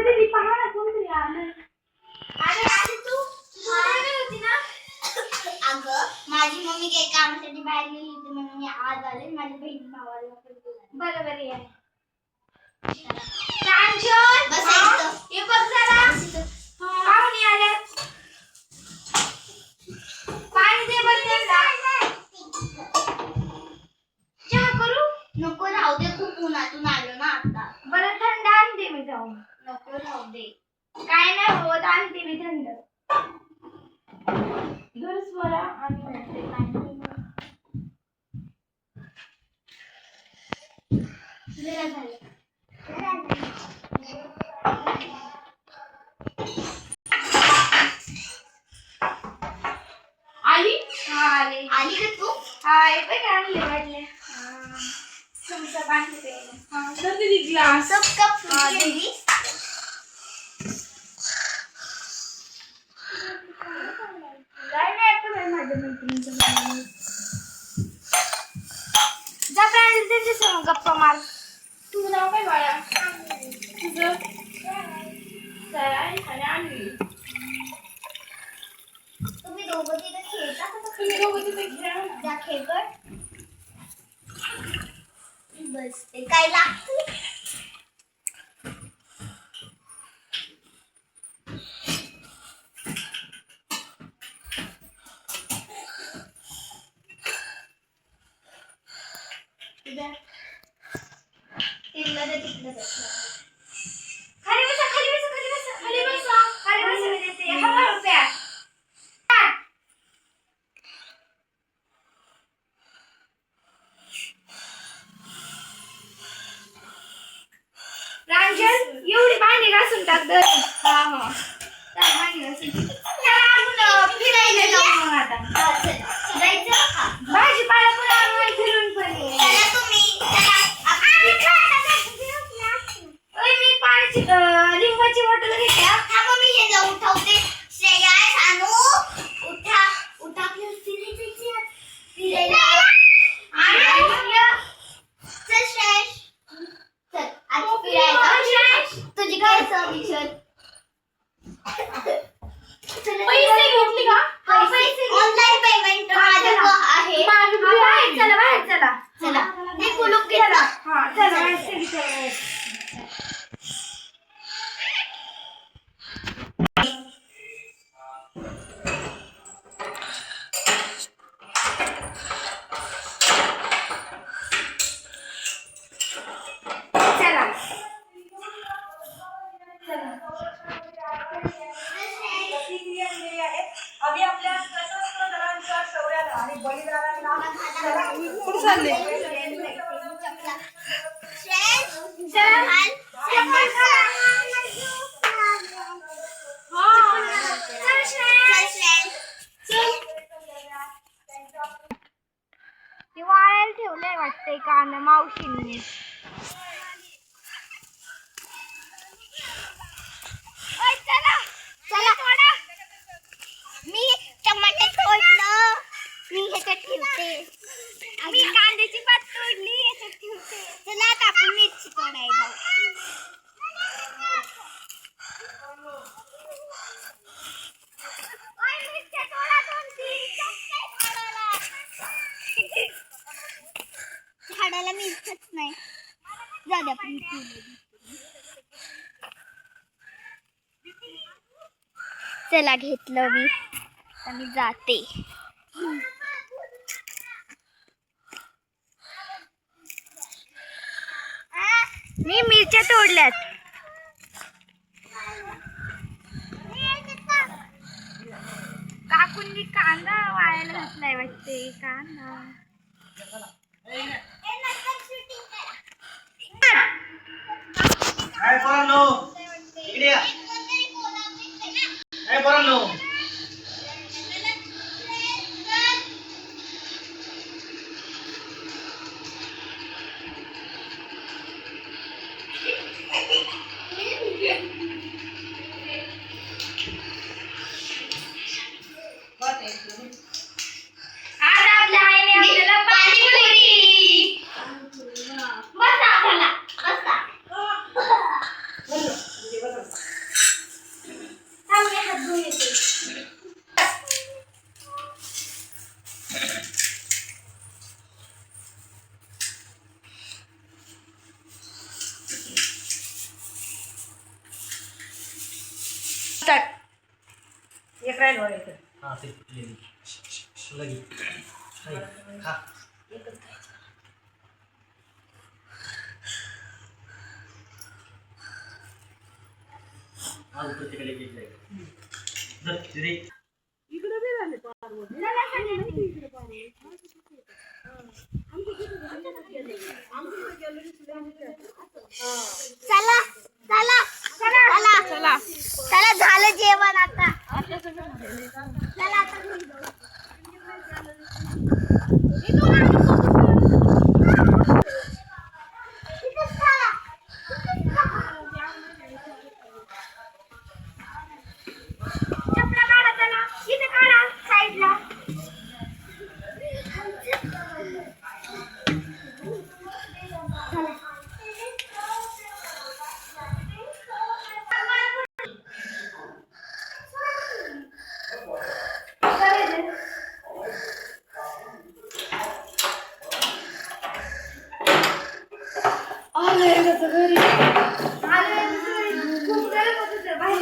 दीदी पहा ना कोणतरी आलं. अरे तू होती ना. अगं माझी मम्मी काही कामासाठी बाहेर गेली होती म्हणून मी आज आले. माझी बहीण भावाला बरोबर आहे. प्रांजल बस ये बघ जरा पाहुणे आल्यात. पाणी दे बरं त्यांना. चहा करू? नको राहू दे, खूप उन्हातून आलो ना आता. बरं थंड आणते मी जाऊन. नको राहू दे. काय नाही होत, आणते मी थंड. दुरुस्त बरा आणि जरा झालं. आली? आली. आली का तू? हाय पण आणले वाटले. तुमचं पाणी प्यायला. तर दीदी ग्लास कप घेतली. काय नाही आता माझ्या मैत्रिणीचं. जा प्रांजल त्यांच्या संग गप्पा मार. तुझं नाव काय बाळा? तुझं आणि आणली. तुम्ही दोघं तिथे खेळता का? तुम्ही दोघं तिथे खेळा ना. जा खेळकर. बस ते काय लागतं. खाली बसा, खाली बसा, खाली बसा, खाली बसा, खाली बसा. मी देते. हळूहळू प्या. प्रांजल एवढी भांडी घासून टाक दर. हा हा भांडी घासून फिरायला जाऊ मग आता. जायचं का? भाजीपाला पण आणून फिरून पण ये. चला तुम्ही मी पाण्याची लिंबाची बॉटल घेते. थांबा मी हे जाऊन उठवते. श्रेयस आणू उठा उठा फिरायला. चल श्रेयस चल आज फिरायला. तुझी काय सविशल पैसे घेतली का? पैसे ऑनलाईन पेमेंट माझ्याकडे आहे. बाहेर चला, बाहेर चला. चला ते कुलूप घेतला. हा चला बाहेर चला. आम्ही आपल्या सशस्त्र दलांच्या शौर्याला आणि बलिदानाला कुठे चालले? ते वाळायला ठेवलंय वाटतंय कान मावशींनी. मी टमाटर तोडलं. मी ह्याच्यात ठेवते. मी कांद्याची पात तोडली याच्यात ठेवते. चला आता आपण मिरची तोडायला. झाडाला मिरचच नाही. जाऊ दे आपण चला घेतलं मी आणि जाते. मी मिरच्या तोडल्यात. काकूंनी कांदा वाळायला घातलाय वाटते. कांदा काय पोरांनो इकडे या. काय पोरांनो आज आपल्या आईने आपल्याला पाणीपुरी. बसा चला बसा. एक राहील बघा इथं. हा ते लगेच खा. आज प्रत्येकाला एक एक जायचं. रे इकडं बी झाले पार. चला चला चला चला चला झालं जेवण आता. चला आता घरी जाऊ. इथंच चला. चपला काढा त्याला इथे काढा साईडला.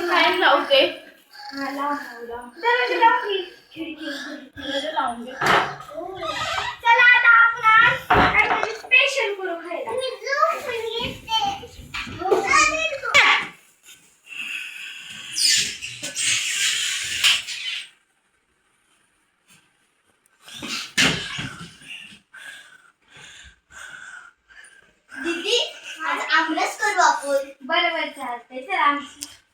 काय लावते चला आता आपण आज काहीतरी स्पेशल करू खायला. दीदी आज आमरस करू आपण. बरोबर चालतंय. चला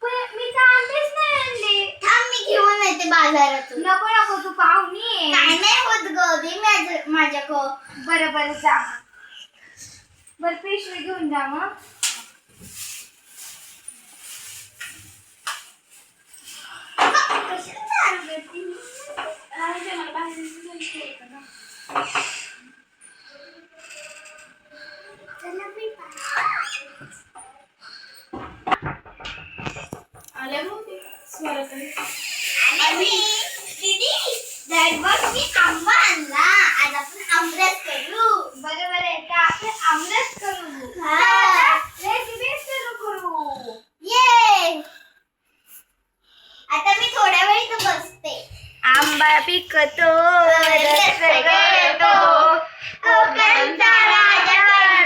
पण मी तर आंबेच नाही आणले. थांब मी घेऊन येते बाजारातून. नको नको तू पाहुणी आहे. काय नाही होत ग दे माझ्याकडं. बरं बरं जा. बरं पिशवी घेऊन जा मग. कशाला दारू देते मी? मला बाहेर जायचं होतं ना. चला मी आल्या होते स्वराताई. आणि दीदी दॅट बघ मी आंबा आणला. आज आपण आमरस करू. बरोबर आहे का आपण आमरस करू. हा. रेसिपी सुरू करू. ये आता मी थोड्या वेळ इथं बसते. आंबा पिकतो रस गळतो कोकणचा राजा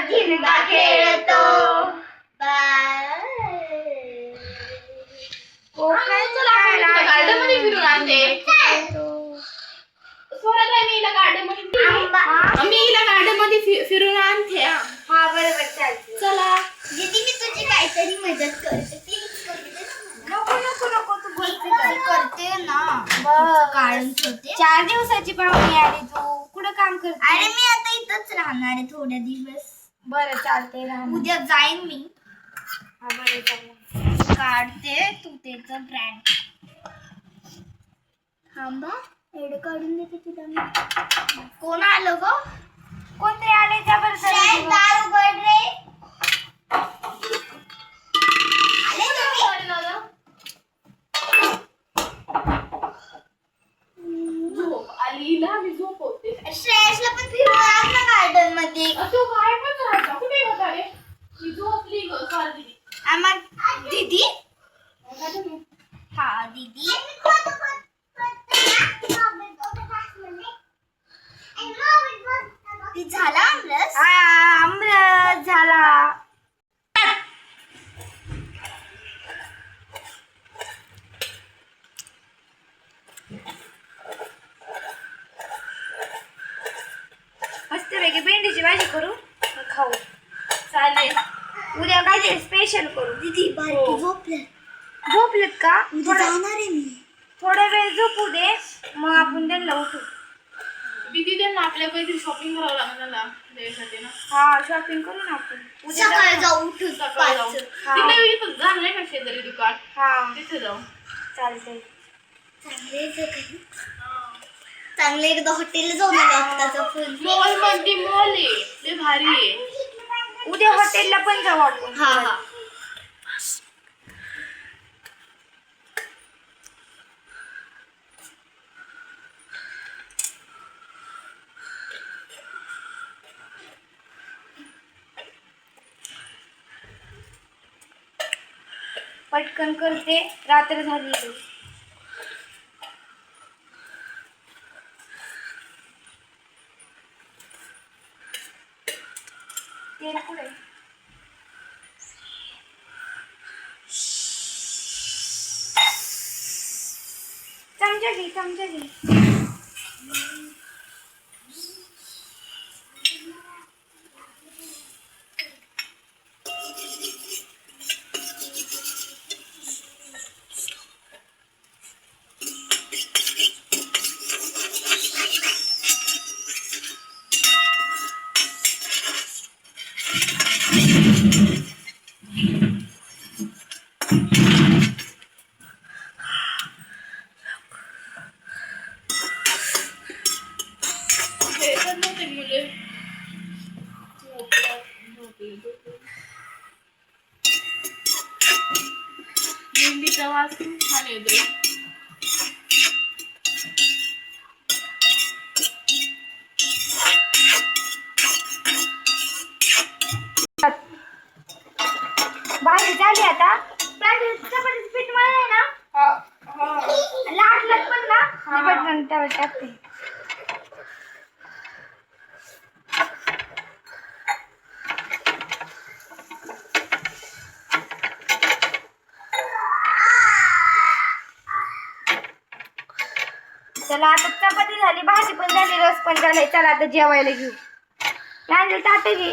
झिंगा खेळतो. गार्डन मध्ये फिरून आणते. स्वराताई मी हिला गार्डन मध्ये मी हिला गार्डन मध्ये फिरून आणते. हा बरोबर चालते. चला दीदी मी तुझी काहीतरी मदत करते. प्लीज करू दे ना मला. नको नको नको तू बोलते मी करते ना. काढून ठेवते. 4 दिवसाची पाहुणी आली तू कुठं काम करते. अरे मी आता इथंच राहणार आहे थोड्या दिवस. बरं चालते राहू. उद्या जाईन मी. हा बरं चालेल. काढते तू त्याचं ब्रँड. थांबा एवढं काढून देते तुला मी. कोण आलं ग? कोणतरी आले जबरदस्त. दार उघड रे. आले तुम्ही? झोप आली हिला मी झोपवते. श्रेयसला पण फिरून आण ना गार्डन मध्ये. तू काय पण राहता कुठे होता रे. मी झोपली ग सॉरी. आम्हा दीदी हा दीदी ती झाला आमरस. आमरस झाला. मस्तपैकी भेंडीची भाजी करू खाऊ. चालेल. उद्या काहीतरी स्पेशल करू. दीदी बारकी झोपल्या. झोपलेत का? उद्या जाणार आहे मी. थोडा वेळ झोपू दे मग आपण त्यांना उठू. दीदी त्यांना आपल्या काहीतरी शॉपिंग करावं लागणार ना द्यायसाठी ना. हा शॉपिंग करू ना आपण. उद्या सकाळी जाऊ. जाऊ उठू सकाळी जाऊ. हा. तिकडे इथं झालं नाही का शेजारी दुकान हा तिथे जाऊ. चालतंय. चांगले एकदा हॉटेलला जाऊ ना आत्ताचं फुल. मॉल मध्ये मॉल आहे ते भारी आहे. उद्या हॉटेलला पण जाऊ आपण. हा हा पटकन करते रात्र झाली. चमचा घे चमचा घे. हे तर नव्हते मुले. मेहंदीचा वास खूप छान येतोय. भाजी झाली आता. चपातीचं पीठ मळलंय ना. लाटलं पण ना. मी पटकन त्यावर टाकते. चला आता चपाती झाली, भाजी पण झाली, रस पण झालाय. चला आता जेवायला घेऊ. रांजल ताट घे.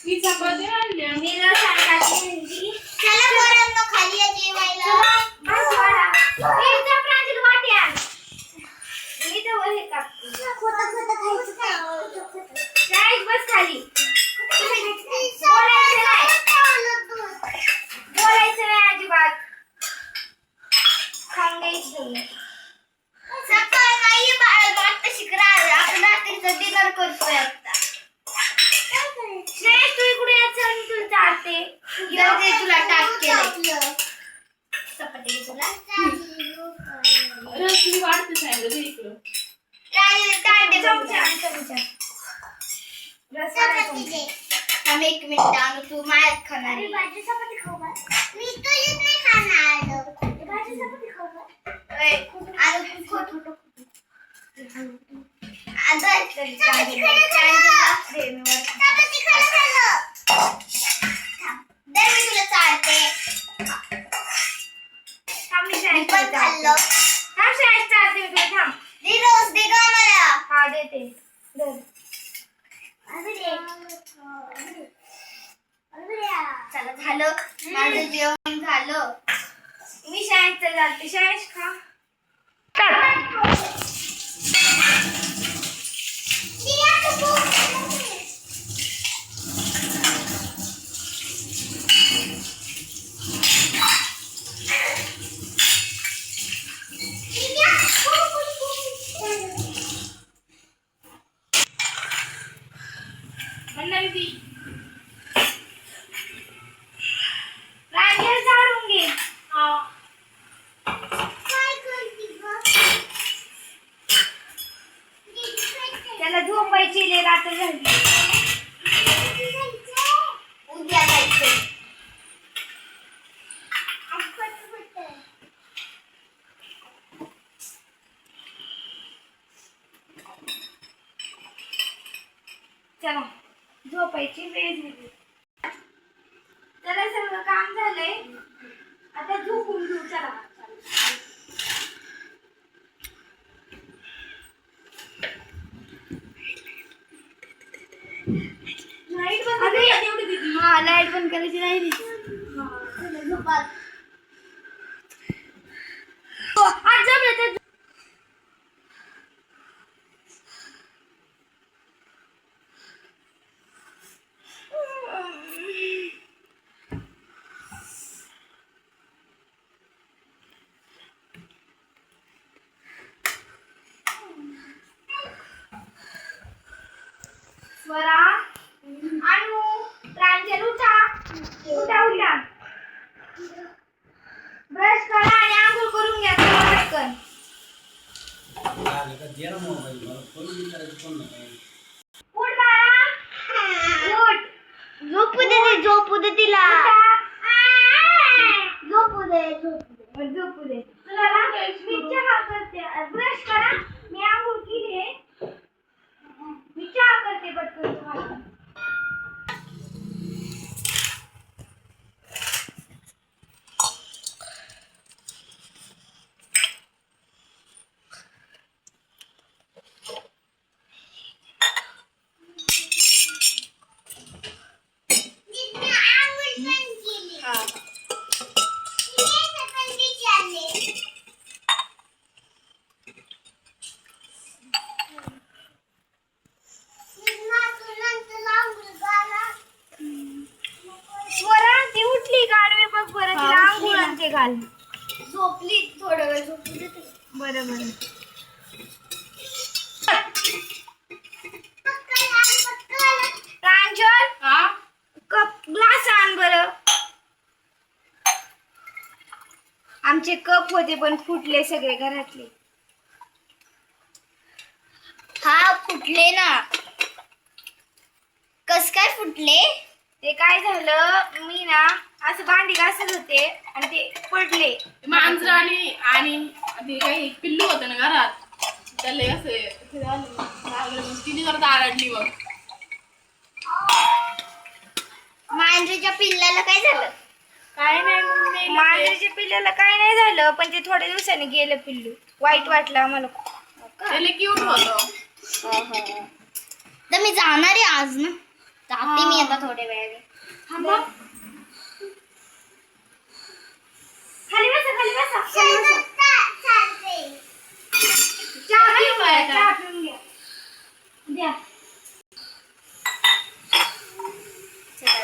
मी चपाती आणली. मी रस आणली. चला पोरांनो खाली या जेवायला. भाजी वाढा. ए, चप रांजल वाटी आण. मी तर वर हे कापते. खोटं खोटं खायचं काय? राईस बस खाली. बोलायचं नाही अजिबात. खाऊन घ्यायचं. सकाळ नाही बाळ आता शिकरा आपण रात्रीचं डिनर करतोय आता. श्रेयस तू इकडे यायचं मी तुला चालते. इकडे तुला टाक केलं. चपाती घे तुला. रस मी वाढते सांगितलं इकडं. राणी ताटे चमचा चमचा. रस चपाती दे. थांब एक मिनिट आणू तू माझ्यात खाणार आहे. भाजी चपाती खाऊ का? मी तुझीच नाही खाणार. भाजी चपाती खाऊ का? आणू तू खोट खोट. चपाती खायला झालं. दे मी तुला चालते. थांब मी मी श्रेयस पण खाल्लं. थांब श्रेयस चालते मी तुला. थांब. दे रोज दे ग मला. हा देते. धर. चला झालं माझं जेवण झालं. मी श्रेयसचं चालते. श्रेयस खा. रांजल झाडून घे. त्याला झोपायची लय रात्र झाली. उद्या जायचं. चला झोपायची वेळ झाली. चला सगळं काम झालंय. आता झोपून घेऊ. चला लाईट बंद कर. हा लाईट बंद करायची राहिली. आज जमलं तर स्वरा आणू प्रांजल उठा. उठा उठा. ब्रश करा आणि आंघोळ करून घ्या. चला पटकन. उठ बाळा. उठ. झोपू दे झोपू दे तिला. झोपू दे झोपू दे. तुला मी चहा करते. ब्रश करा. मी आंघोळ केली आहे. मी चहा करते पटकन तुम्हाला. काल झोपली थोडं वेळ झोपली देते. बरं बरं प्रांजल हा कप ग्लास आण बरं. आमचे कप होते पण फुटले सगळे घरातले. हा फुटले ना. कस काय फुटले? ते काय झालं मी ना असं भांडी घासत होते आणि ते पडले. मांजर आणि ते काही पिल्लू होतं ना घरात त्याला असं हे झालं, लागलं मग तिने जरा आरडली मग. मांजरीच्या पिल्लाला काय झालं? काय नाही म्हणून नाही लागले. मांजरीच्या पिल्लाला काय नाही झालं पण ते थोड्या दिवसांनी गेलं पिल्लू. वाईट वाटलं आम्हाला. त्याला क्यूट होतं. तर मी जाणार आहे आज ना. जाते मी आता थोड्या वेळाने. थांबा. खाली बसा खाली बसा खाली बसा. चहा पिऊन घ्या, चहा पिऊन घ्या. द्या.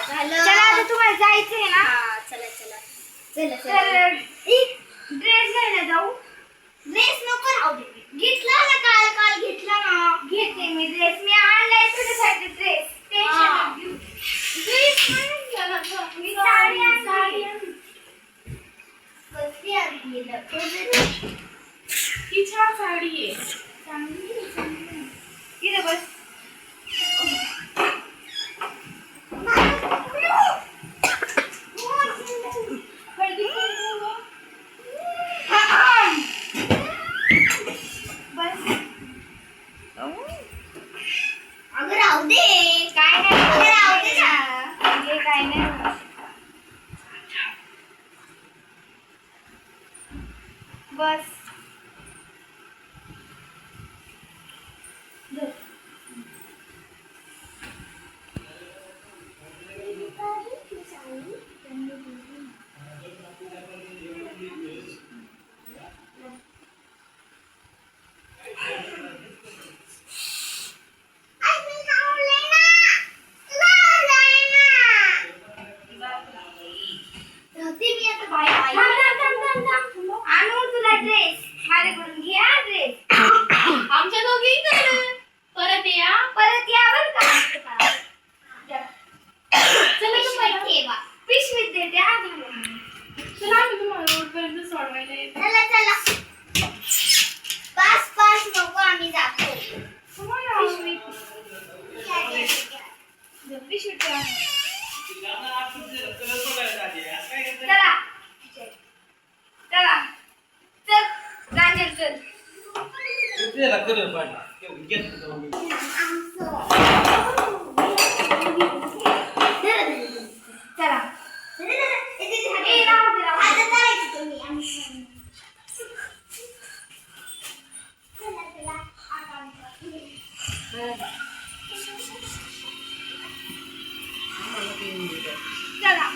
झालं. चला आता तुम्हाला जायचंय ना हा, चला चला चला चला. तर ड्रेस घ्यायला जाऊ. ड्रेस नको राहू दे. घेतला ना काल काल घेतला ना. घेते मी ड्रेस. मी आणलाय तुझ्यासाठी ड्रेस. हा. टेन्शन घेऊ. ड्रेस नाही घाला गं. मी साडी आणली. कसली आणली? ही छान साडी आहे. इथे बस. हळदी कुंकू. बस. अगं राहू दे. काय नाही अगं होत. राहू दे ना. हे काय नाही होत. बस. धर. राहते मी आता. Bye bye. थांब. आणू तुला ड्रेस. माझ्याकडून घे हा ड्रेस. आमच्या दोघी परत या. परत या बरं का. चला तू ठेवा. पिशवीत देते हा घालून. चला आम्ही तुम्हाला रोडपर्यंत सोडवायला येतो. चला चला. पास पास नको आम्ही जातो. पिशवीत. पिशवीत ठेवा. चला. चला. चल. रांजल चल. चला. ए, राहू दे, राहू दे. आता करायचं तुम्ही. आम्ही चला चला. चला.